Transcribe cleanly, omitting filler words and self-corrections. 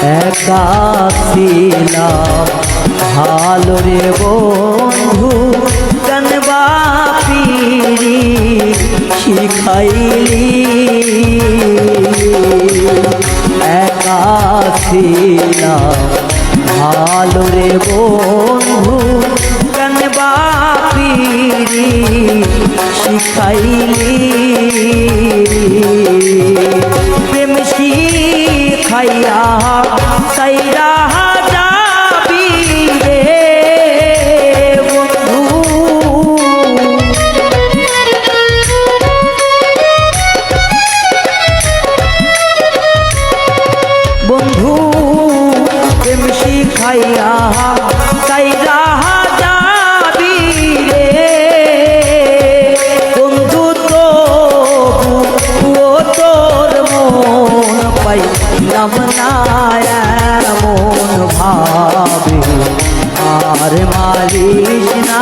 একা ছিলাম ভালো রে বন্ধু জানবা পিরি শিখাইলি একা ছিলাম ভালো রে বন্ধু জানবা পিরি শিখাইলি প্রেম শিখাইয়া সাইরা যাবি রে বন্ধু বন্ধু প্রেম শিখাইয়া সাইরা যাবি রে বন্ধু তো ও তোর মন পাইলাম না এমন ভাবে আর মারিস না